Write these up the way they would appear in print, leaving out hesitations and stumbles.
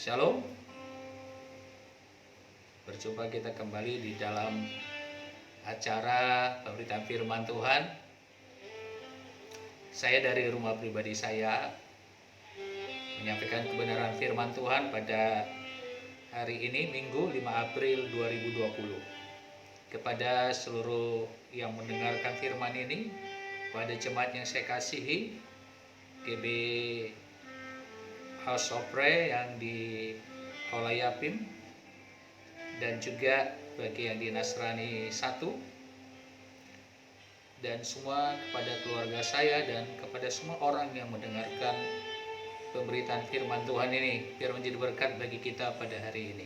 Shalom, berjumpa kita kembali di dalam acara pemberitaan firman Tuhan. Saya dari rumah pribadi saya menyampaikan kebenaran firman Tuhan pada hari ini, Minggu 5 April 2020. Kepada seluruh yang mendengarkan firman ini, pada jemaat yang saya kasihi, GB House of Prayer yang di Olayapim, dan juga bagi yang di Nasrani 1, dan semua kepada keluarga saya dan kepada semua orang yang mendengarkan pemberitaan firman Tuhan ini, biar menjadi berkat bagi kita pada hari ini.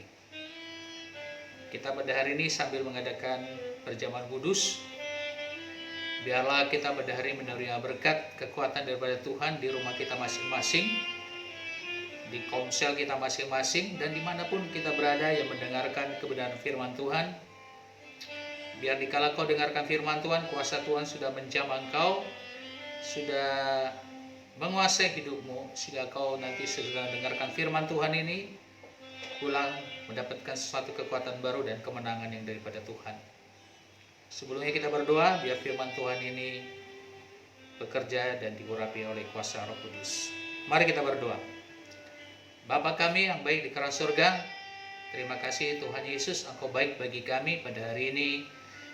Kita pada hari ini sambil mengadakan perjamuan kudus, biarlah kita pada hari ini menerima berkat kekuatan daripada Tuhan di rumah kita masing-masing, di komsel kita masing-masing, dan dimanapun kita berada yang mendengarkan kebenaran firman Tuhan. Biar dikala kau dengarkan firman Tuhan, kuasa Tuhan sudah menjamah engkau, sudah menguasai hidupmu, sehingga kau nanti sedang dengarkan firman Tuhan ini, pulang mendapatkan sesuatu kekuatan baru dan kemenangan yang daripada Tuhan. Sebelumnya kita berdoa, biar firman Tuhan ini bekerja dan diurapi oleh kuasa Roh Kudus. Mari kita berdoa. Bapa kami yang baik di kerana surga, terima kasih Tuhan Yesus, Engkau baik bagi kami pada hari ini.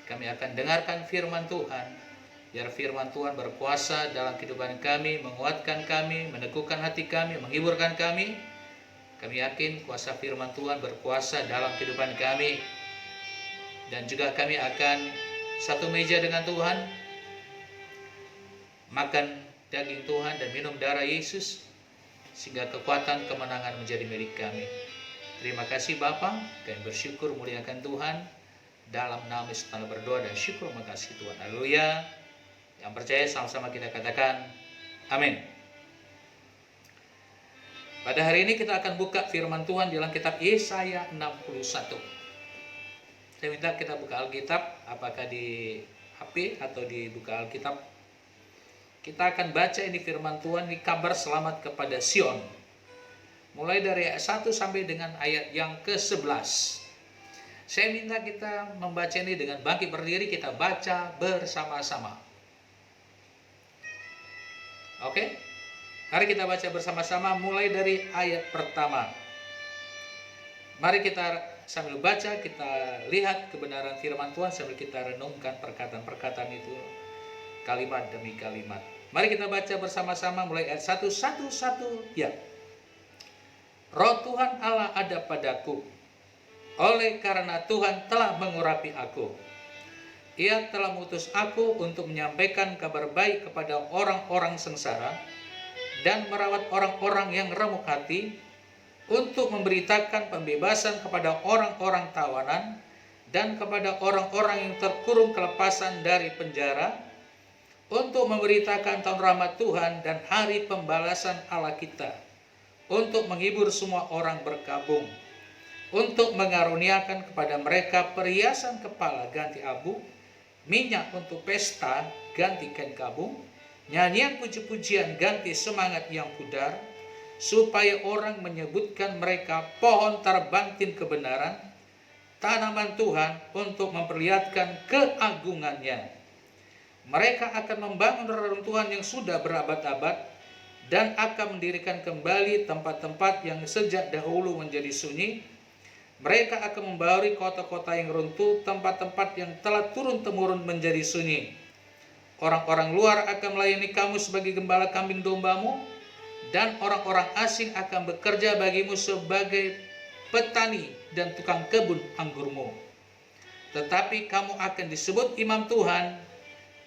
Kami akan dengarkan firman Tuhan, biar firman Tuhan berkuasa dalam kehidupan kami, menguatkan kami, meneguhkan hati kami, menghiburkan kami. Kami yakin kuasa firman Tuhan berkuasa dalam kehidupan kami, dan juga kami akan satu meja dengan Tuhan, makan daging Tuhan dan minum darah Yesus, sehingga kekuatan kemenangan menjadi milik kami. Terima kasih Bapa, kami bersyukur muliakan Tuhan. Dalam nama Yesus kami berdoa dan syukur makasih Tuhan. Haleluya. Yang percaya sama-sama kita katakan amin. Pada hari ini kita akan buka firman Tuhan dalam kitab Yesaya 61. Saya minta kita buka Alkitab, apakah di HP atau di buka Alkitab. Kita akan baca ini firman Tuhan, ini kabar selamat kepada Sion. Mulai dari ayat 1 sampai dengan ayat yang ke-11. Saya minta kita membaca ini dengan bangkit berdiri, kita baca bersama-sama. Oke? Mari kita baca bersama-sama mulai dari ayat pertama. Mari kita sambil baca, kita lihat kebenaran firman Tuhan sambil kita renungkan perkataan-perkataan itu, kalimat demi kalimat. Mari kita baca bersama-sama mulai ayat 1, 1, 1, ya. Roh Tuhan Allah ada padaku, oleh karena Tuhan telah mengurapi aku. Ia telah mengutus aku untuk menyampaikan kabar baik kepada orang-orang sengsara dan merawat orang-orang yang remuk hati, untuk memberitakan pembebasan kepada orang-orang tawanan dan kepada orang-orang yang terkurung kelepasan dari penjara, untuk memberitakan tahun rahmat Tuhan dan hari pembalasan Allah kita, untuk menghibur semua orang berkabung, untuk mengaruniakan kepada mereka perhiasan kepala ganti abu, minyak untuk pesta ganti kain kabung, nyanyian puji-pujian ganti semangat yang pudar, supaya orang menyebutkan mereka pohon terbantin kebenaran, tanaman Tuhan untuk memperlihatkan keagungannya. Mereka akan membangun reruntuhan yang sudah berabad-abad dan akan mendirikan kembali tempat-tempat yang sejak dahulu menjadi sunyi. Mereka akan membauri kota-kota yang runtuh, tempat-tempat yang telah turun-temurun menjadi sunyi. Orang-orang luar akan melayani kamu sebagai gembala kambing dombamu, dan orang-orang asing akan bekerja bagimu sebagai petani dan tukang kebun anggurmu. Tetapi kamu akan disebut imam Tuhan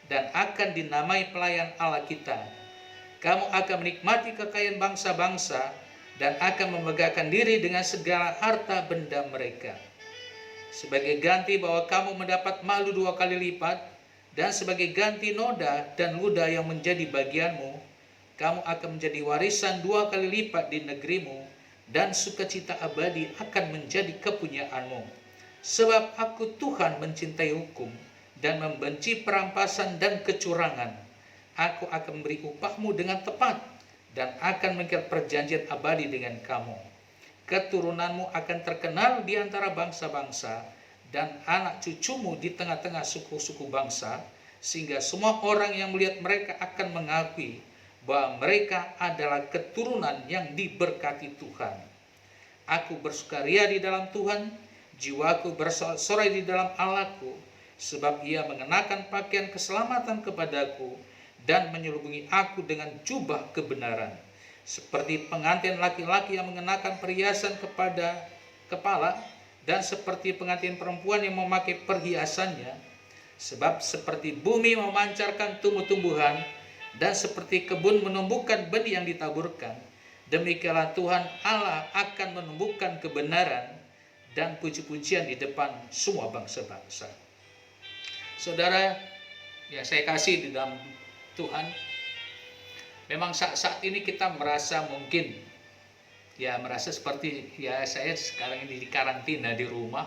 dan akan dinamai pelayan Allah kita. Kamu akan menikmati kekayaan bangsa-bangsa dan akan memegahkan diri dengan segala harta benda mereka. Sebagai ganti bahwa kamu mendapat malu 2 kali lipat, dan sebagai ganti noda dan ludah yang menjadi bagianmu, kamu akan menjadi warisan 2 kali lipat di negerimu, dan sukacita abadi akan menjadi kepunyaanmu. Sebab aku Tuhan mencintai hukum dan membenci perampasan dan kecurangan. Aku akan memberi upahmu dengan tepat dan akan mengikat perjanjian abadi dengan kamu. keturunanmu akan terkenal di antara bangsa-bangsa, dan anak cucumu di tengah-tengah suku-suku bangsa, sehingga semua orang yang melihat mereka akan mengakui bahwa mereka adalah keturunan yang diberkati Tuhan. Aku bersukaria di dalam Tuhan, jiwaku bersorai di dalam Allahku, sebab Ia mengenakan pakaian keselamatan kepadaku dan menyelubungi aku dengan jubah kebenaran, seperti pengantin laki-laki yang mengenakan perhiasan kepada kepala, dan seperti pengantin perempuan yang memakai perhiasannya. Sebab seperti bumi memancarkan tumbuh-tumbuhan, dan seperti kebun menumbuhkan benih yang ditaburkan, demikianlah Tuhan Allah akan menumbuhkan kebenaran dan puji-pujian di depan semua bangsa-bangsa. Saudara, ya saya kasih di dalam Tuhan, memang saat ini kita merasa mungkin, ya merasa seperti, ya saya sekarang ini di karantina di rumah,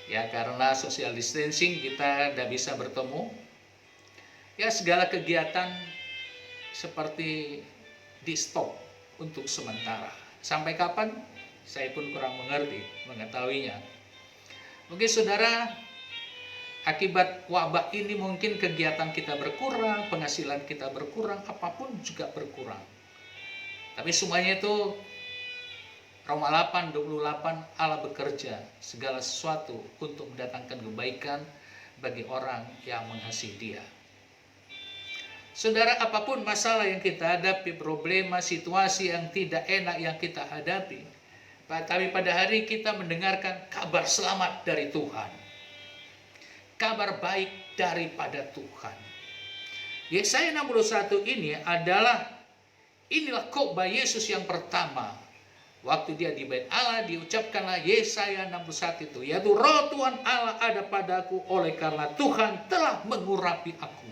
ya karena social distancing kita tidak bisa bertemu, ya segala kegiatan seperti di stop untuk sementara. Sampai kapan? Saya pun kurang mengetahuinya. Mungkin saudara, akibat wabah ini mungkin kegiatan kita berkurang, penghasilan kita berkurang, apapun juga berkurang. Tapi semuanya itu Roma 8:28, Allah bekerja segala sesuatu untuk mendatangkan kebaikan bagi orang yang mengasihi Dia. Saudara, apapun masalah yang kita hadapi, problema, situasi yang tidak enak yang kita hadapi, tapi pada hari kita mendengarkan kabar selamat dari Tuhan, kabar baik daripada Tuhan. Yesaya 61 ini inilah khotbah Yesus yang pertama. Waktu dia di bait Allah, diucapkanlah Yesaya 61 itu, yaitu Roh Tuhan Allah ada padaku, oleh karena Tuhan telah mengurapi aku.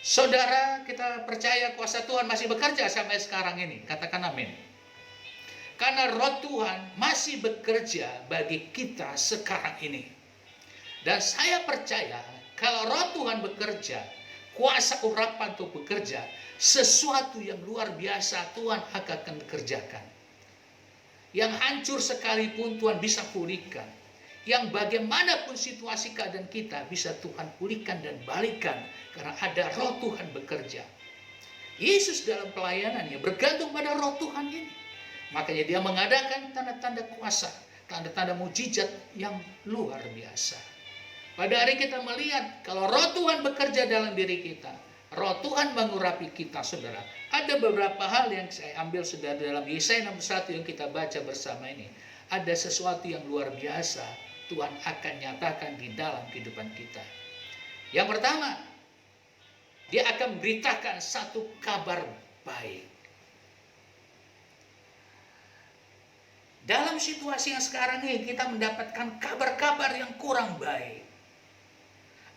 Saudara, kita percaya kuasa Tuhan masih bekerja sampai sekarang ini. Katakan amin. Karena Roh Tuhan masih bekerja bagi kita sekarang ini. Dan saya percaya kalau Roh Tuhan bekerja, kuasa urapan untuk bekerja, sesuatu yang luar biasa Tuhan akan kerjakan. Yang hancur sekalipun Tuhan bisa pulihkan. Yang bagaimanapun situasi keadaan kita bisa Tuhan pulihkan dan balikan, karena ada Roh Tuhan bekerja. Yesus dalam pelayanannya bergantung pada Roh Tuhan ini. Makanya dia mengadakan tanda-tanda kuasa, tanda-tanda mujizat yang luar biasa. Pada hari kita melihat kalau Roh Tuhan bekerja dalam diri kita, Roh Tuhan mengurapi kita, saudara. Ada beberapa hal yang saya ambil, saudara, dalam Yesaya 61 yang kita baca bersama ini. Ada sesuatu yang luar biasa Tuhan akan nyatakan di dalam kehidupan kita. Yang pertama, Dia akan memberitakan satu kabar baik. Dalam situasi yang sekarang ini kita mendapatkan kabar-kabar yang kurang baik.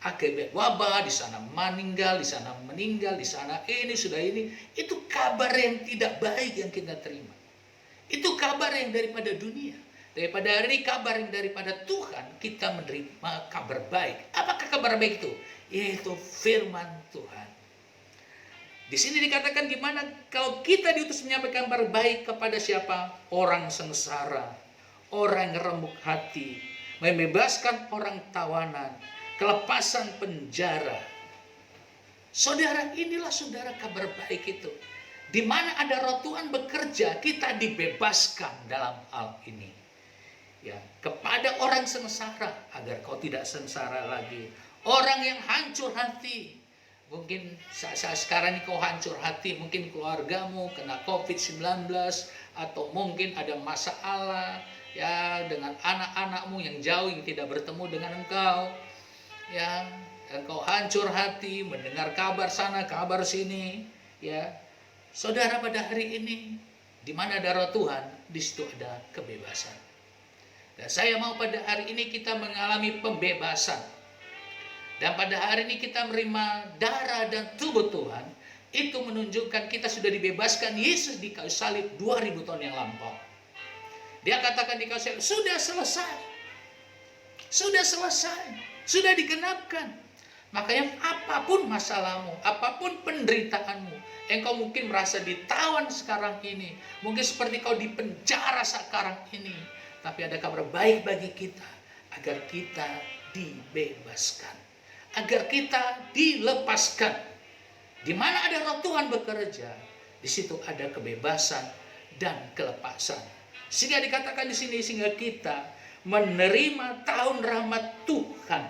Akibat wabah, di sana meninggal, di sana meninggal, di sana ini, sudah ini. Itu kabar yang tidak baik yang kita terima. Itu kabar yang daripada dunia. Daripada hari ini kabar yang daripada Tuhan, kita menerima kabar baik. Apakah kabar baik itu? Yaitu firman Tuhan. Di sini dikatakan gimana kalau kita diutus menyampaikan kabar baik kepada siapa? Orang sengsara, orang yang remuk hati, membebaskan orang tawanan, kelepasan penjara. Saudara, inilah saudara kabar baik itu. Di mana ada Roh Tuhan bekerja, kita dibebaskan dalam hal ini. Ya, kepada orang sengsara agar kau tidak sengsara lagi. Orang yang hancur hati. Mungkin saat sekarang ini kau hancur hati, mungkin keluargamu kena COVID-19, atau mungkin ada masalah ya dengan anak-anakmu yang jauh yang tidak bertemu dengan engkau. Ya, engkau hancur hati mendengar kabar sana, kabar sini, ya. Saudara, pada hari ini di mana ada Roh Tuhan, di situ ada kebebasan. Dan saya mau pada hari ini kita mengalami pembebasan. Dan pada hari ini kita menerima darah dan tubuh Tuhan. Itu menunjukkan kita sudah dibebaskan. Yesus di kayu salib 2000 tahun yang lampau. Dia katakan di kayu salib, sudah selesai. Sudah selesai. Sudah digenapkan. Makanya apapun masalahmu, apapun penderitaanmu, engkau mungkin merasa ditawan sekarang ini, mungkin seperti kau di penjara sekarang ini, tapi ada kabar baik bagi kita, agar kita dibebaskan, agar kita dilepaskan. Di mana ada Roh Tuhan bekerja, di situ ada kebebasan dan kelepasan. Sehingga dikatakan di sini, sehingga kita menerima tahun rahmat Tuhan,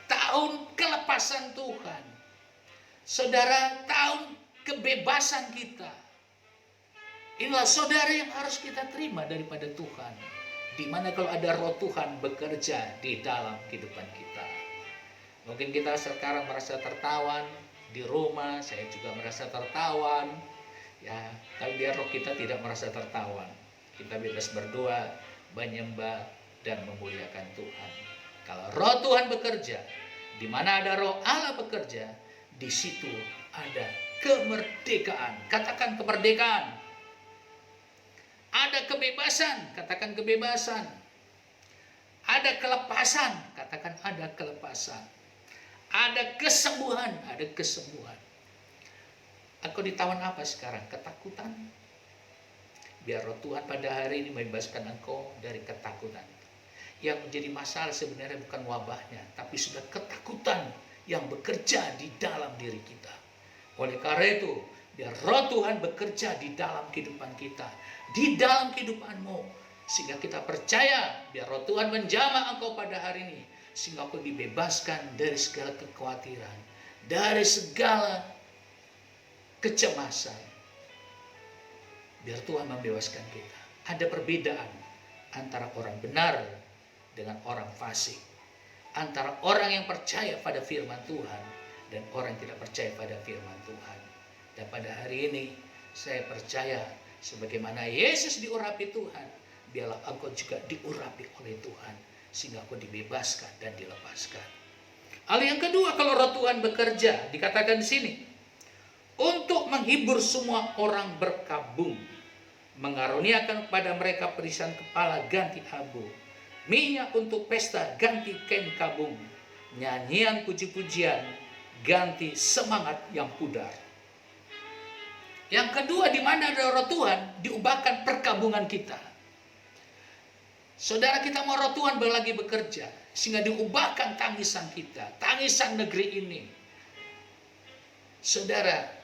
tahun kelepasan Tuhan. Saudara, tahun kebebasan kita. Inilah saudara yang harus kita terima daripada Tuhan. Di mana kalau ada Roh Tuhan bekerja di dalam kehidupan kita. Mungkin kita sekarang merasa tertawan di rumah, saya juga merasa tertawan. Ya, tapi biar roh kita tidak merasa tertawan. Kita bebas berdoa, menyembah dan memuliakan Tuhan. Kalau Roh Tuhan bekerja, di mana ada Roh Allah bekerja, di situ ada kemerdekaan. Katakan kemerdekaan. Ada kebebasan, katakan kebebasan. Ada kelepasan, katakan ada kelepasan. Ada kesembuhan, ada kesembuhan. Engkau ditawan apa sekarang? Ketakutan? Biar Roh Tuhan pada hari ini membebaskan engkau dari ketakutan. Yang menjadi masalah sebenarnya bukan wabahnya, tapi sudah ketakutan yang bekerja di dalam diri kita. Oleh karena itu, biar Roh Tuhan bekerja di dalam kehidupan kita, di dalam kehidupanmu, sehingga kita percaya, biar Roh Tuhan menjamah engkau pada hari ini, sehingga engkau dibebaskan dari segala kekhawatiran, dari segala kecemasan. Biar Tuhan membebaskan kita. Ada perbedaan antara orang benar dengan orang fasik, antara orang yang percaya pada firman Tuhan dan orang yang tidak percaya pada firman Tuhan. Dan pada hari ini saya percaya sebagaimana Yesus diurapi Tuhan, biarlah engkau juga diurapi oleh Tuhan, sehingga engkau dibebaskan dan dilepaskan. Hal yang kedua, kalau Roh Tuhan bekerja, dikatakan di sini, untuk menghibur semua orang berkabung, mengaruniakan kepada mereka perisan kepala ganti abu, minyak untuk pesta ganti kain kabung, nyanyian puji-pujian ganti semangat yang pudar. Yang kedua, di mana ada Roh Tuhan, diubahkan perkabungan kita. Saudara, kita mau Roh Tuhan lagi bekerja, sehingga diubahkan tangisan kita, tangisan negeri ini. Saudara,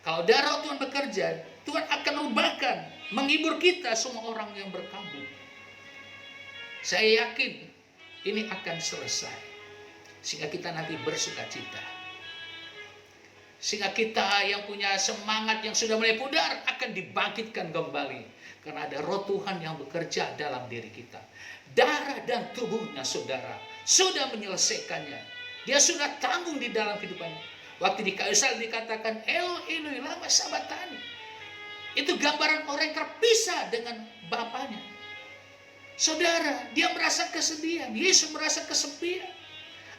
kalau ada Roh Tuhan bekerja, Tuhan akan ubahkan, menghibur kita semua orang yang berkabung. Saya yakin ini akan selesai, sehingga kita nanti bersuka cita. Sehingga kita yang punya semangat yang sudah mulai pudar akan dibangkitkan kembali. Karena ada Roh Tuhan yang bekerja dalam diri kita. Darah dan tubuhnya saudara sudah menyelesaikannya. Dia sudah tanggung di dalam kehidupan. Waktu di kayu salib dikatakan Eloi lama sabachthani. Itu gambaran orang yang terpisah dengan Bapaknya. Saudara, dia merasa kesedihan. Yesus merasa kesepian.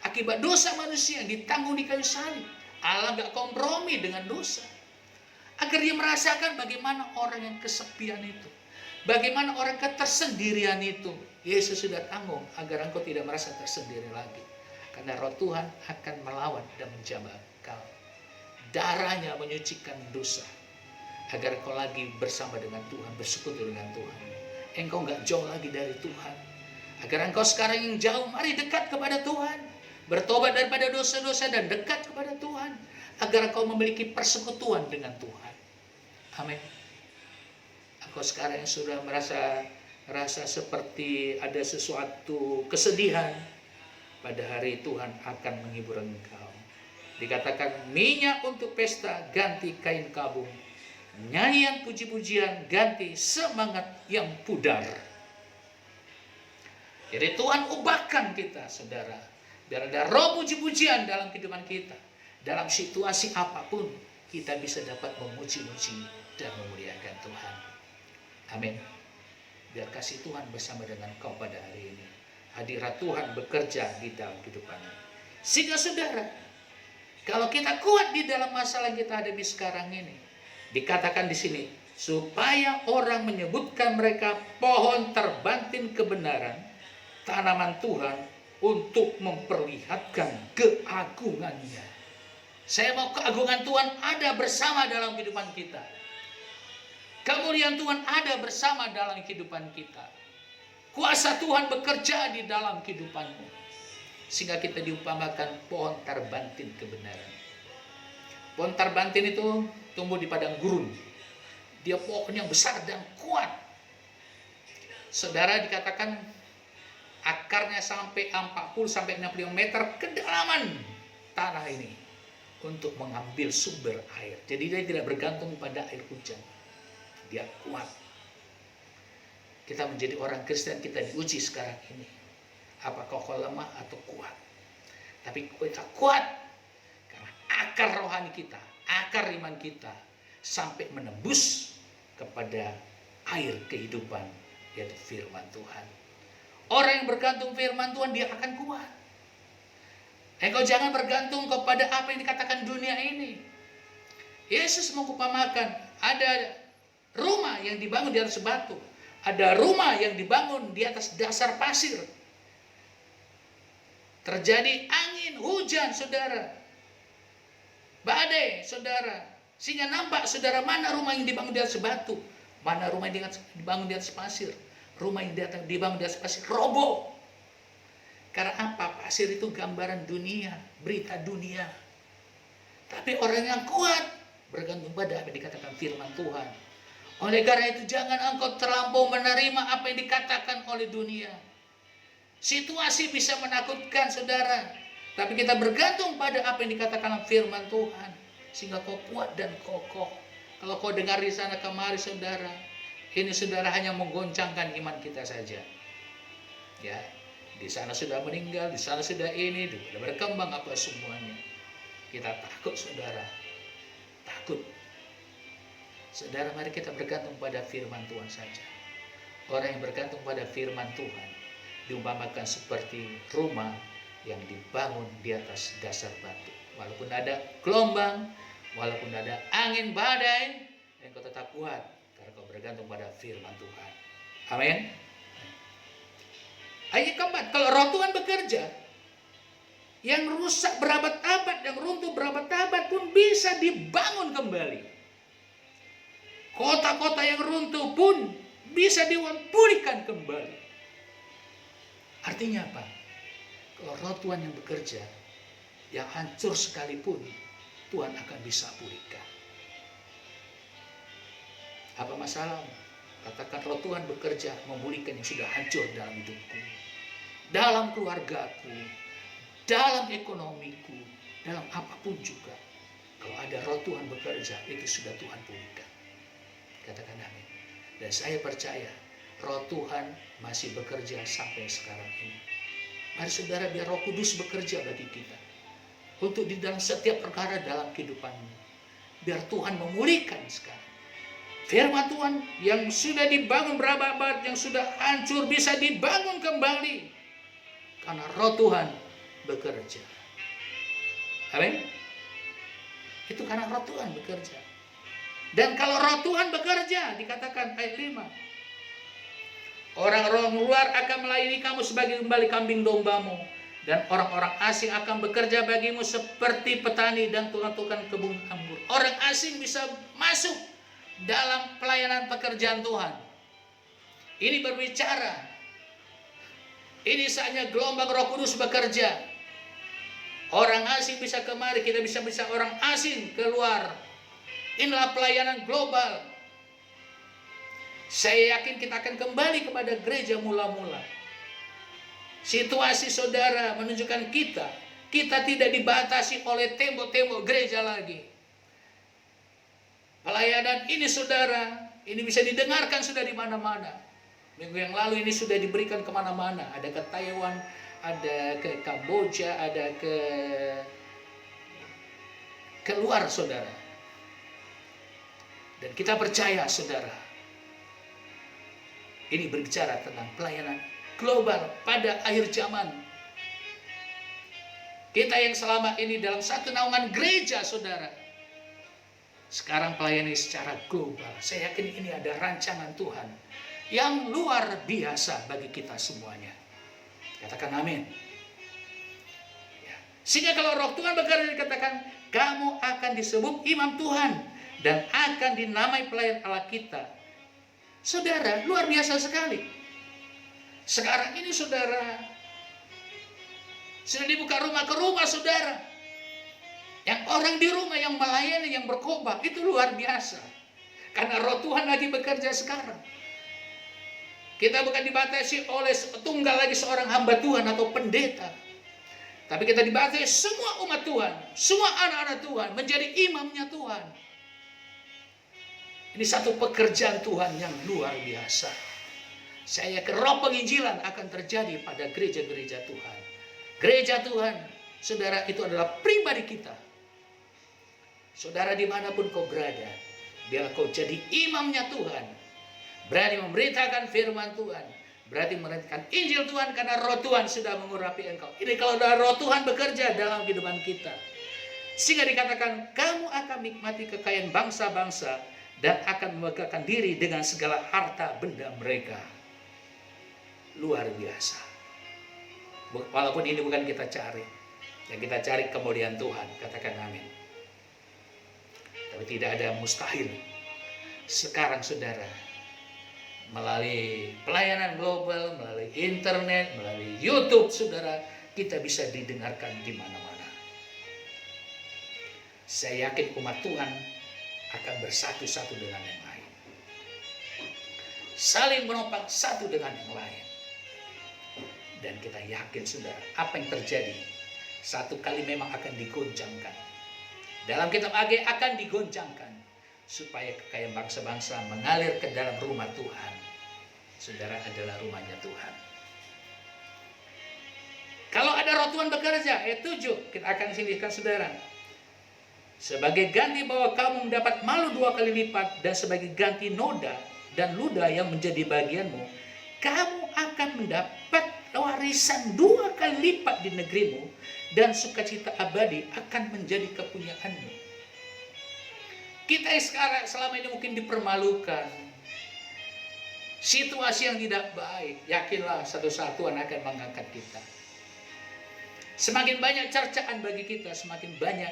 Akibat dosa manusia yang ditanggung di kayu salib. Allah gak kompromi dengan dosa. Agar dia merasakan bagaimana orang yang kesepian itu. Bagaimana orang ketersendirian itu. Yesus sudah tanggung agar engkau tidak merasa tersendiri lagi. Karena Roh Tuhan akan melawan dan menjamah engkau. Darahnya menyucikan dosa. Agar engkau lagi bersama dengan Tuhan, bersekutu dengan Tuhan. Engkau gak jauh lagi dari Tuhan. Agar engkau sekarang yang jauh, mari dekat kepada Tuhan. Bertobat daripada dosa-dosa dan dekat kepada Tuhan. Agar engkau memiliki persekutuan dengan Tuhan. Amin. Engkau sekarang yang sudah merasa seperti ada sesuatu kesedihan, pada hari Tuhan akan menghibur engkau. Dikatakan minyak untuk pesta ganti kain kabung, nyanyian puji-pujian ganti semangat yang pudar. Jadi Tuhan ubahkan kita saudara. Biar ada roh puji-pujian dalam kehidupan kita. Dalam situasi apapun kita bisa dapat memuji-muji dan memuliakan Tuhan. Amin. Biar kasih Tuhan bersama dengan kau pada hari ini. Hadirat Tuhan bekerja di dalam kehidupanmu. Sehingga saudara, kalau kita kuat di dalam masalah yang kita hadapi sekarang ini, dikatakan di sini, supaya orang menyebutkan mereka pohon terbantin kebenaran, tanaman Tuhan untuk memperlihatkan keagungannya. Saya mau keagungan Tuhan ada bersama dalam kehidupan kita. Kemuliaan Tuhan ada bersama dalam kehidupan kita. Kuasa Tuhan bekerja di dalam kehidupanmu. Sehingga kita diumpamakan pohon tarbantin kebenaran. Pohon tarbantin itu tumbuh di padang gurun. Dia pohon yang besar dan kuat. Saudara, dikatakan akarnya sampai 40-65 meter kedalaman tanah ini untuk mengambil sumber air. Jadi dia tidak bergantung pada air hujan. Dia kuat. Kita menjadi orang Kristen, kita diuji sekarang ini. Apakah kau lemah atau kuat? Tapi kita kuat karena akar rohani kita, akar iman kita sampai menembus kepada air kehidupan, yaitu firman Tuhan. Orang yang bergantung firman Tuhan, dia akan kuat. Engkau jangan bergantung kepada apa yang dikatakan dunia ini. Yesus mengumpamakan ada rumah yang dibangun di atas batu, ada rumah yang dibangun di atas dasar pasir. Terjadi angin, hujan, saudara, badai, saudara, sehingga nampak, saudara, mana rumah yang dibangun di atas batu, mana rumah yang dibangun di atas pasir. Rumah yang dibangun di atas pasir roboh. Karena apa? Pasir itu gambaran dunia, berita dunia. Tapi orang yang kuat bergantung pada apa yang dikatakan firman Tuhan. Oleh karena itu jangan engkau terlampau menerima apa yang dikatakan oleh dunia. Situasi bisa menakutkan, saudara, tapi kita bergantung pada apa yang dikatakan firman Tuhan, sehingga kau kuat dan kokoh. Kalau kau dengar di sana kemari, saudara, ini saudara hanya menggoncangkan iman kita saja. Ya, di sana sudah meninggal, di sana sudah ini, sudah berkembang apa semuanya. Kita takut, saudara, takut. Saudara, mari kita bergantung pada firman Tuhan saja. Orang yang bergantung pada firman Tuhan diumpamakan seperti rumah yang dibangun di atas dasar batu. Walaupun ada gelombang, walaupun ada angin badai, engkau tetap kuat karena kau bergantung pada firman Tuhan. Amin. Ayat keempat, kalau roh Tuhan bekerja, yang rusak berabad-abad, yang runtuh berabad-abad pun bisa dibangun kembali. Kota-kota yang runtuh pun bisa dipulihkan kembali. Artinya apa? Kalau roh Tuhan yang bekerja, yang hancur sekalipun, Tuhan akan bisa pulihkan. Apa masalah? Katakan roh Tuhan bekerja memulihkan yang sudah hancur dalam hidupku, dalam keluargaku, dalam ekonomiku, dalam apapun juga. Kalau ada roh Tuhan bekerja, itu sudah Tuhan pulihkan. Katakan amin. Dan saya percaya roh Tuhan masih bekerja sampai sekarang ini. Mari saudara, biar Roh Kudus bekerja bagi kita untuk di dalam setiap perkara dalam kehidupanmu. Biar Tuhan memulihkan sekarang. Firman Tuhan yang sudah dibangun berabad-abad, yang sudah hancur bisa dibangun kembali karena roh Tuhan bekerja. Amin. Itu karena roh Tuhan bekerja. Dan kalau roh Tuhan bekerja, dikatakan ayat 5, orang-orang luar akan melayani kamu sebagai gembala kambing dombamu, dan orang-orang asing akan bekerja bagimu seperti petani dan tukang-tukang kebun anggur. Orang asing bisa masuk dalam pelayanan pekerjaan Tuhan. Ini berbicara, ini saatnya gelombang Roh Kudus bekerja. Orang asing bisa kemari, kita bisa orang asing keluar. Inilah pelayanan global. Saya yakin kita akan kembali kepada gereja mula-mula. Situasi saudara menunjukkan kita tidak dibatasi oleh tembok-tembok gereja lagi. Pelayanan ini saudara, ini bisa didengarkan sudah di mana-mana. Minggu yang lalu ini sudah diberikan kemana-mana. Ada ke Taiwan, ada ke Kamboja, ada ke luar saudara. Dan kita percaya saudara, ini berbicara tentang pelayanan global pada akhir zaman. Kita yang selama ini dalam satu naungan gereja, saudara, sekarang pelayanan secara global. Saya yakin ini ada rancangan Tuhan yang luar biasa bagi kita semuanya. Katakan amin. Sehingga kalau roh Tuhan bekerja dikatakan, kamu akan disebut imam Tuhan dan akan dinamai pelayan Allah kita. Saudara, luar biasa sekali. Sekarang ini saudara, sudah dibuka rumah ke rumah saudara. Yang orang di rumah yang melayani, yang berkhotbah, itu luar biasa. Karena roh Tuhan lagi bekerja sekarang. Kita bukan dibatasi oleh tunggal lagi seorang hamba Tuhan atau pendeta. Tapi kita dibatasi semua umat Tuhan, semua anak-anak Tuhan menjadi imamnya Tuhan. Ini satu pekerjaan Tuhan yang luar biasa. Saya yakin roh penginjilan akan terjadi pada gereja-gereja Tuhan. Gereja Tuhan, saudara, itu adalah pribadi kita. Saudara dimanapun kau berada, biarlah kau jadi imamnya Tuhan. Berani memberitakan firman Tuhan, berarti memberitakan Injil Tuhan karena roh Tuhan sudah mengurapi engkau. Ini kalau roh Tuhan bekerja dalam kehidupan kita. Sehingga dikatakan, kamu akan nikmati kekayaan bangsa-bangsa dan akan memegahkan diri dengan segala harta benda mereka. Luar biasa. Walaupun ini bukan kita cari. Yang kita cari kemuliaan Tuhan. Katakan amin. Tapi tidak ada mustahil. Sekarang saudara, melalui pelayanan global, melalui internet, melalui YouTube, saudara, kita bisa didengarkan di mana-mana. Saya yakin umat Tuhan akan bersatu-satu dengan yang lain. Saling menopang satu dengan yang lain. Dan kita yakin saudara, apa yang terjadi, satu kali memang akan digoncangkan. Dalam kitab Hagai akan digoncangkan supaya kekayaan bangsa-bangsa mengalir ke dalam rumah Tuhan. Saudara adalah rumahnya Tuhan. Kalau ada roh Tuhan bekerja, ayat 7 kita akan singkirkan saudara. Sebagai ganti bahwa kamu mendapat malu 2 kali lipat, dan sebagai ganti noda dan ludah yang menjadi bagianmu, kamu akan mendapat warisan 2 kali lipat di negerimu, dan sukacita abadi akan menjadi kepunyaanmu. Kita sekarang selama ini mungkin dipermalukan, situasi yang tidak baik. Yakinlah satu saat Tuhan akan mengangkat kita. Semakin banyak cercaan bagi kita, semakin banyak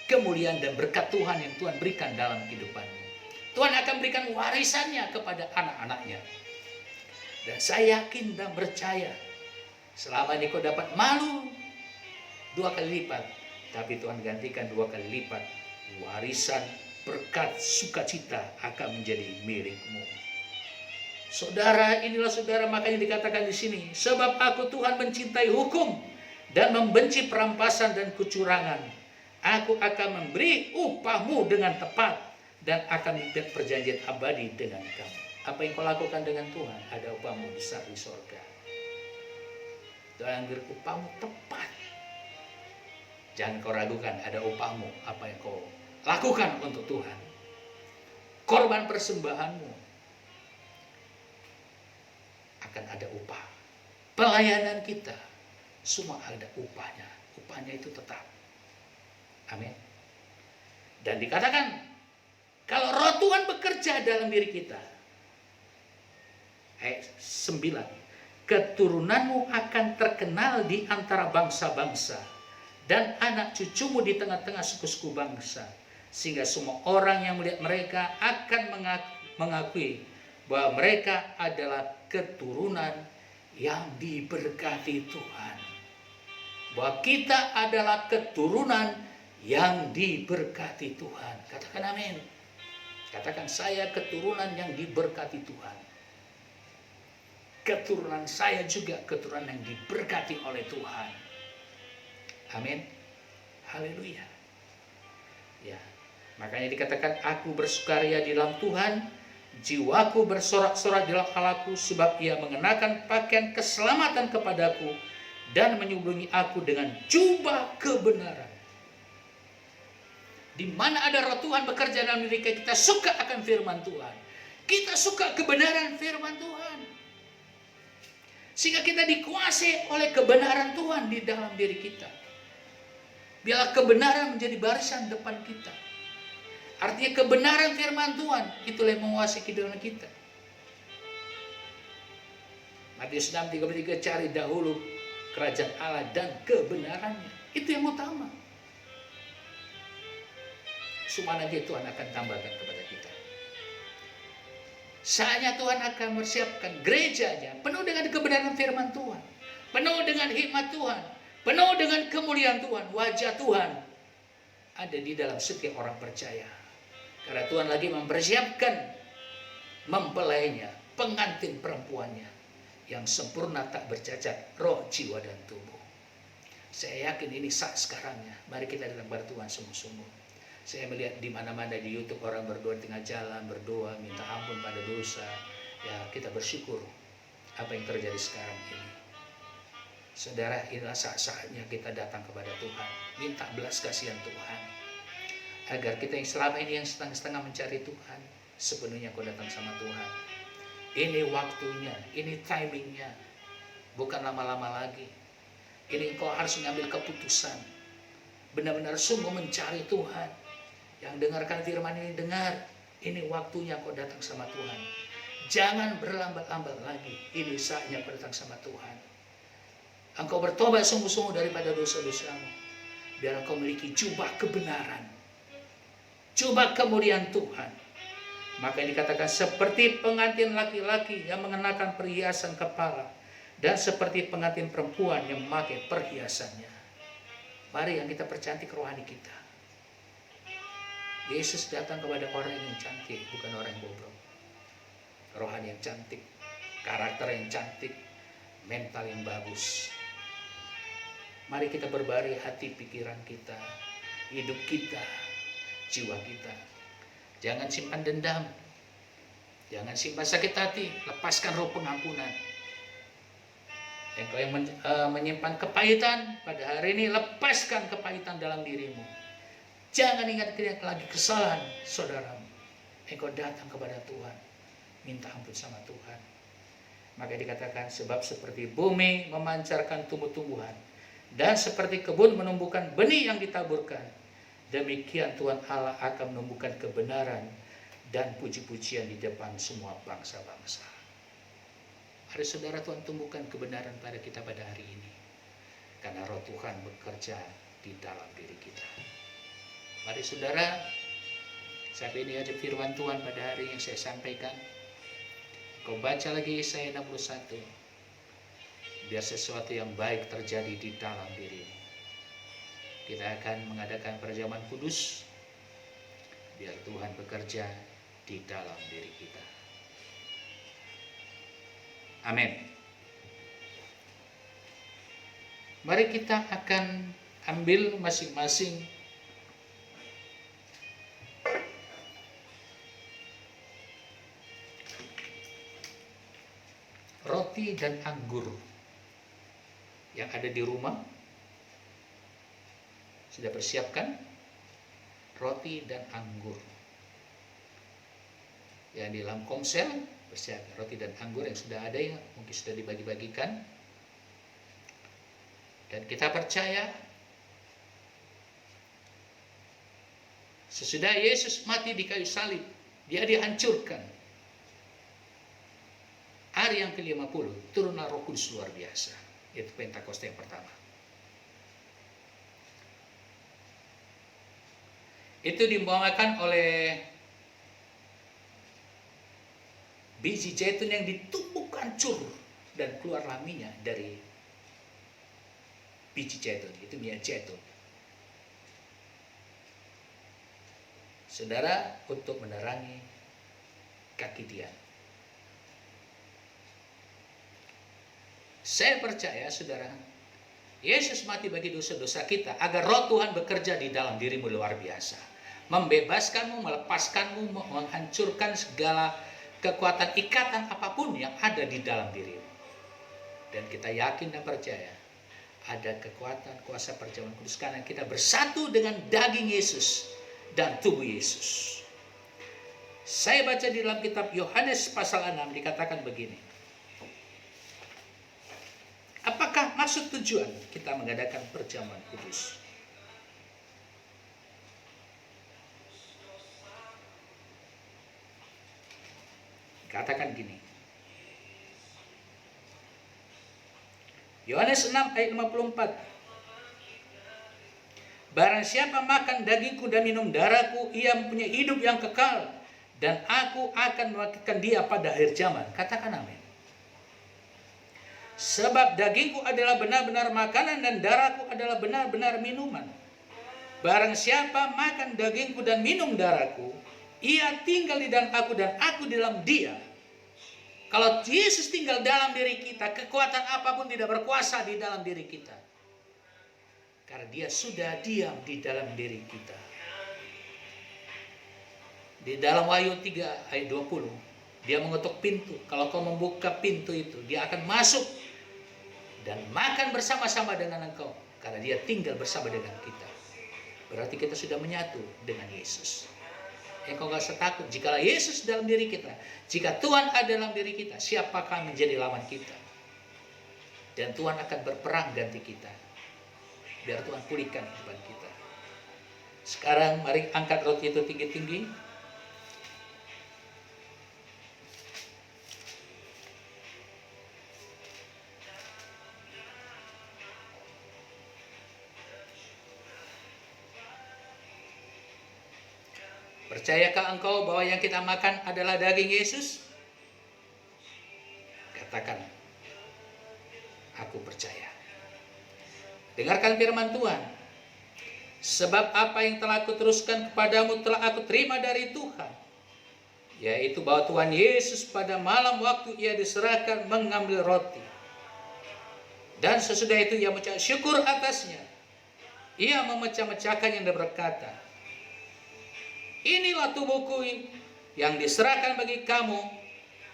kemuliaan dan berkat Tuhan yang Tuhan berikan dalam kehidupanmu. Tuhan akan berikan warisannya kepada anak-anaknya. Dan saya yakin dan percaya, selama ini kau dapat malu 2 kali lipat, tapi Tuhan gantikan 2 kali lipat. Warisan berkat sukacita akan menjadi milikmu. Saudara, inilah saudara, makanya dikatakan di sini, sebab aku Tuhan mencintai hukum dan membenci perampasan dan kecurangan. Aku akan memberi upahmu dengan tepat dan akan membuat perjanjian abadi dengan kamu. Apa yang kau lakukan dengan Tuhan, ada upahmu besar di sorga. Tuhan beri upahmu tepat. Jangan kau ragukan, ada upahmu apa yang kau lakukan untuk Tuhan. Korban persembahanmu akan ada upah. Pelayanan kita semua ada upahnya. Upahnya itu tetap. Amin. Dan dikatakan, kalau roh Tuhan bekerja dalam diri kita, ayat 9, keturunanmu akan terkenal di antara bangsa-bangsa, dan anak cucumu di tengah-tengah suku-suku bangsa, sehingga semua orang yang melihat mereka akan mengakui bahwa mereka adalah keturunan yang diberkati Tuhan. Bahwa kita adalah keturunan yang diberkati Tuhan. Katakan amin. Katakan, saya keturunan yang diberkati Tuhan. Keturunan saya juga keturunan yang diberkati oleh Tuhan. Amin. Haleluya. Ya. Makanya dikatakan, aku bersukaria di dalam Tuhan, jiwaku bersorak-sorak di dalam Allahku, sebab Ia mengenakan pakaian keselamatan kepadaku dan menyelubungi aku dengan jubah kebenaran. Di mana ada roh Tuhan bekerja dalam diri kita suka akan firman Tuhan. Kita suka kebenaran firman Tuhan. Sehingga kita dikuasai oleh kebenaran Tuhan di dalam diri kita. Biarlah kebenaran menjadi barisan depan kita. Artinya kebenaran firman Tuhan itulah yang menguasai kehidupan kita. Matius 6:33, cari dahulu kerajaan Allah dan kebenarannya. Itu yang utama. Semua nanti Tuhan akan tambahkan kepada kita. Saatnya Tuhan akan mempersiapkan gerejanya penuh dengan kebenaran firman Tuhan, penuh dengan hikmat Tuhan, penuh dengan kemuliaan Tuhan. Wajah Tuhan ada di dalam setiap orang percaya. Karena Tuhan lagi mempersiapkan mempelainya, pengantin perempuannya yang sempurna tak bercacat roh, jiwa, dan tubuh. Saya yakin ini saat sekarangnya. Mari kita datang kepada Tuhan sungguh-sungguh. Saya melihat di mana-mana di YouTube orang berdoa di tengah jalan, berdoa minta ampun pada dosa. Ya, kita bersyukur apa yang terjadi sekarang ini. Saudara, inilah saat-saatnya kita datang kepada Tuhan, minta belas kasihan Tuhan, agar kita yang selama ini yang setengah-setengah mencari Tuhan, sepenuhnya kau datang sama Tuhan. Ini waktunya, ini timingnya, bukan lama-lama lagi. Ini kau harus mengambil keputusan, benar-benar sungguh mencari Tuhan. Yang dengarkan firman ini, dengar, ini waktunya kau datang sama Tuhan. Jangan berlambat-lambat lagi, ini saatnya kau datang sama Tuhan. Engkau bertobat sungguh-sungguh daripada dosa-dosamu, biar engkau memiliki jubah kebenaran, jubah kemuliaan Tuhan. Maka ini dikatakan seperti pengantin laki-laki yang mengenakan perhiasan kepala, dan seperti pengantin perempuan yang memakai perhiasannya. Mari yang kita percantik rohani kita. Yesus datang kepada orang yang cantik, bukan orang yang bobrok. Rohani yang cantik, karakter yang cantik, mental yang bagus. Mari kita berbaharui hati pikiran kita, hidup kita, jiwa kita. Jangan simpan dendam, jangan simpan sakit hati, lepaskan roh pengampunan. Engkau yang menyimpan kepahitan pada hari ini, lepaskan kepahitan dalam dirimu. Jangan ingat lagi kesalahan saudaramu. Engkau datang kepada Tuhan, minta ampun sama Tuhan. Maka dikatakan sebab seperti bumi memancarkan tumbuh-tumbuhan, dan seperti kebun menumbuhkan benih yang ditaburkan, demikian Tuhan Allah akan menumbuhkan kebenaran dan puji-pujian di depan semua bangsa-bangsa. Hari saudara, Tuhan tumbuhkan kebenaran pada kita pada hari ini, karena roh Tuhan bekerja di dalam diri kita. Mari saudara, sampai ini ada firman Tuhan pada hari yang saya sampaikan. Kau baca lagi Yesaya 61. Biar sesuatu yang baik terjadi di dalam dirimu. Kita akan mengadakan perjamuan kudus. Biar Tuhan bekerja di dalam diri kita. Amin. Mari kita akan ambil masing-masing roti dan anggur yang ada di rumah. Sudah persiapkan roti dan anggur. Yang di dalam komsel persiapkan roti dan anggur yang sudah ada, yang mungkin sudah dibagi-bagikan. Dan kita percaya sesudah Yesus mati di kayu salib, dia dihancurkan. Hari yang ke-50 turunlah Roh Kudus luar biasa. Itu Pentakosta yang pertama. Itu dimbawakan oleh biji zaitun yang ditumbuk hancur dan keluarlah minyak dari biji zaitun. Itu minyak zaitun. Saudara, untuk menerangi kaki dia. Saya percaya saudara, Yesus mati bagi dosa-dosa kita agar roh Tuhan bekerja di dalam dirimu luar biasa. Membebaskanmu, melepaskanmu, menghancurkan segala kekuatan ikatan apapun yang ada di dalam dirimu. Dan kita yakin dan percaya ada kekuatan kuasa perjamuan kudus karena kita bersatu dengan daging Yesus dan tubuh Yesus. Saya baca di dalam kitab Yohanes pasal 6 dikatakan begini. Apakah maksud tujuan kita mengadakan perjamuan kudus? Katakan gini. Yohanes 6 ayat 54. Barang siapa makan dagingku dan minum darahku, ia mempunyai hidup yang kekal, dan aku akan membangkitkan dia pada akhir zaman. Katakan amin. Sebab dagingku adalah benar-benar makanan dan darahku adalah benar-benar minuman. Barang siapa makan dagingku dan minum darahku, ia tinggal di dalam aku dan aku di dalam dia. Kalau Yesus tinggal dalam diri kita, kekuatan apapun tidak berkuasa di dalam diri kita. Karena dia sudah diam di dalam diri kita. Di dalam Wahyu 3 ayat 20, dia mengetuk pintu. Kalau kau membuka pintu itu, dia akan masuk dan makan bersama-sama dengan engkau. Karena dia tinggal bersama dengan kita. Berarti kita sudah menyatu dengan Yesus. Engkau gak usah takut. Jikalau Yesus dalam diri kita, jika Tuhan ada dalam diri kita, siapakah menjadi lawan kita? Dan Tuhan akan berperang ganti kita. Biar Tuhan pulihkan kehidupan kita. Sekarang mari angkat roti itu tinggi-tinggi. Percayakah engkau bahwa yang kita makan adalah daging Yesus? Katakan, aku percaya. Dengarkan firman Tuhan. Sebab apa yang telah aku teruskan kepadamu telah aku terima dari Tuhan. Yaitu bahwa Tuhan Yesus pada malam waktu ia diserahkan mengambil roti. Dan sesudah itu ia mengucap syukur atasnya. Ia memecah-mecahkannya dan berkata, inilah tubuhku yang diserahkan bagi kamu.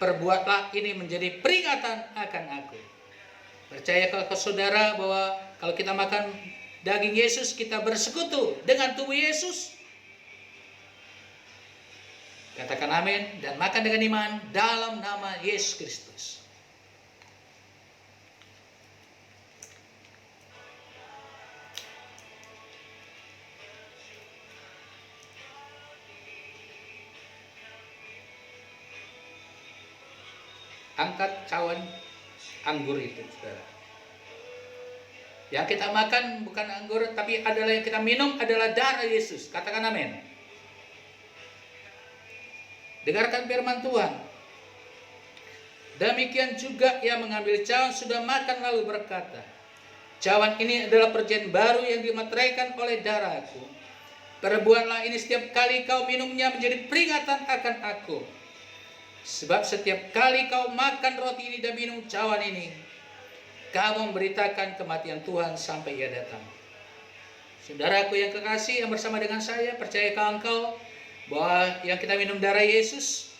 Perbuatlah ini menjadi peringatan akan aku. Percayakah saudara bahwa kalau kita makan daging Yesus, kita bersekutu dengan tubuh Yesus? Katakan amin dan makan dengan iman dalam nama Yesus Kristus. Angkat cawan anggur itu, saudara. Yang kita makan bukan anggur, tapi adalah yang kita minum adalah darah Yesus. Katakan amin. Dengarkan firman Tuhan. Demikian juga ia mengambil cawan sudah makan lalu berkata, cawan ini adalah perjanjian baru yang dimateraikan oleh darahku. Perbuatlah ini setiap kali kau minumnya menjadi peringatan akan aku. Sebab setiap kali kau makan roti ini dan minum cawan ini, kamu memberitakan kematian Tuhan sampai ia datang. Saudaraku yang kekasih yang bersama dengan saya, percayakah engkau bahwa yang kita minum darah Yesus?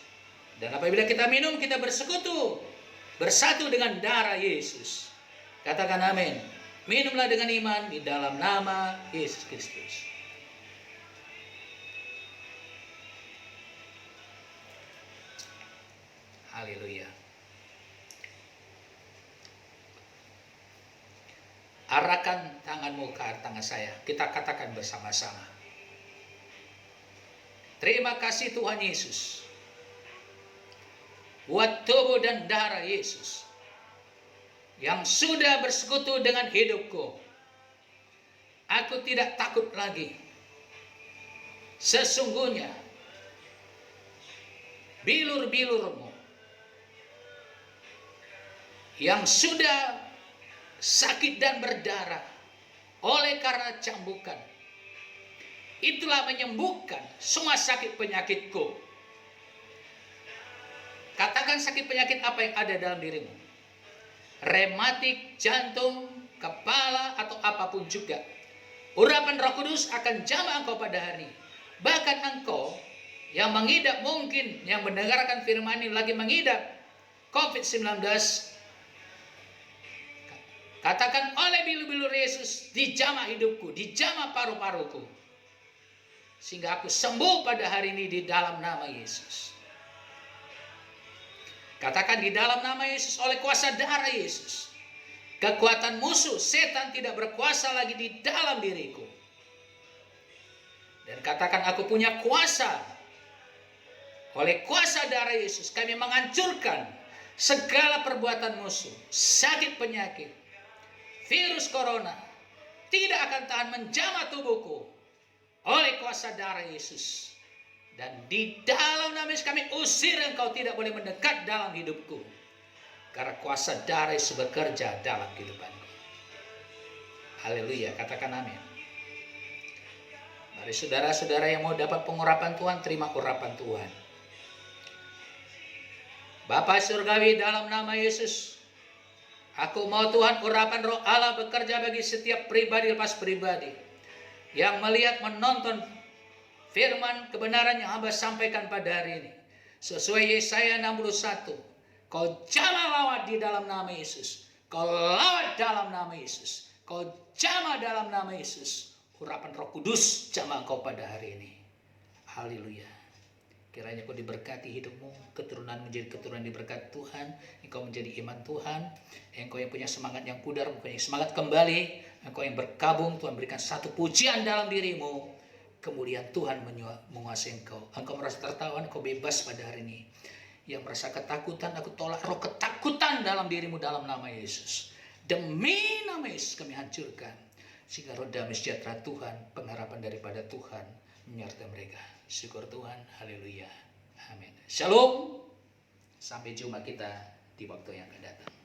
Dan apabila kita minum, kita bersekutu, bersatu dengan darah Yesus. Katakan amin. Minumlah dengan iman di dalam nama Yesus Kristus. Haleluya. Arahkan tanganmu ke tangan saya. Kita katakan bersama-sama. Terima kasih Tuhan Yesus. Buat tubuh dan darah Yesus. Yang sudah bersekutu dengan hidupku. Aku tidak takut lagi. Sesungguhnya. Bilur-bilurmu. Yang sudah sakit dan berdarah oleh karena cambukan, itulah menyembuhkan semua sakit penyakitku. Katakan sakit penyakit apa yang ada dalam dirimu. Rematik, jantung, kepala, atau apapun juga. Urapan Roh Kudus akan jamah engkau pada hari. Bahkan engkau yang mengidap mungkin, yang mendengarkan firman ini lagi mengidap COVID-19, katakan oleh bilur-bilur Yesus, dijamah hidupku, dijamah paru-paruku. Sehingga aku sembuh pada hari ini di dalam nama Yesus. Katakan di dalam nama Yesus, oleh kuasa darah Yesus. Kekuatan musuh, setan tidak berkuasa lagi di dalam diriku. Dan katakan aku punya kuasa. Oleh kuasa darah Yesus, kami menghancurkan segala perbuatan musuh, sakit penyakit, virus corona, tidak akan tahan menjamah tubuhku oleh kuasa darah Yesus. Dan di dalam nama Yesus kami usir engkau tidak boleh mendekat dalam hidupku. Karena kuasa darah Yesus bekerja dalam kehidupanku. Haleluya, katakan amin. Mari saudara-saudara yang mau dapat pengurapan Tuhan, terima urapan Tuhan. Bapa Surgawi, dalam nama Yesus, aku mau Tuhan urapan Roh Allah bekerja bagi setiap pribadi lepas pribadi yang melihat, menonton firman kebenaran yang hamba sampaikan pada hari ini. Sesuai Yesaya 61. Kau jamah lawat di dalam nama Yesus. Kau lawat dalam nama Yesus. Kau jamah dalam nama Yesus. Urapan Roh Kudus jamah kau pada hari ini. Haleluya. Kiranya kau diberkati hidupmu, keturunan menjadi keturunan diberkati Tuhan. Engkau menjadi iman Tuhan. Engkau yang punya semangat yang pudar, mempunyai semangat kembali. Engkau yang berkabung, Tuhan berikan satu pujian dalam dirimu. Kemudian Tuhan menguasai engkau. Engkau merasa tertawa, engkau bebas pada hari ini. Yang merasa ketakutan, aku tolak roh ketakutan dalam dirimu dalam nama Yesus. Demi nama Yesus kami hancurkan. Sehingga roh damai sejahtera Tuhan, pengharapan daripada Tuhan menyertai mereka. Syukur Tuhan, haleluya, amin. Shalom, sampai jumpa kita di waktu yang akan datang.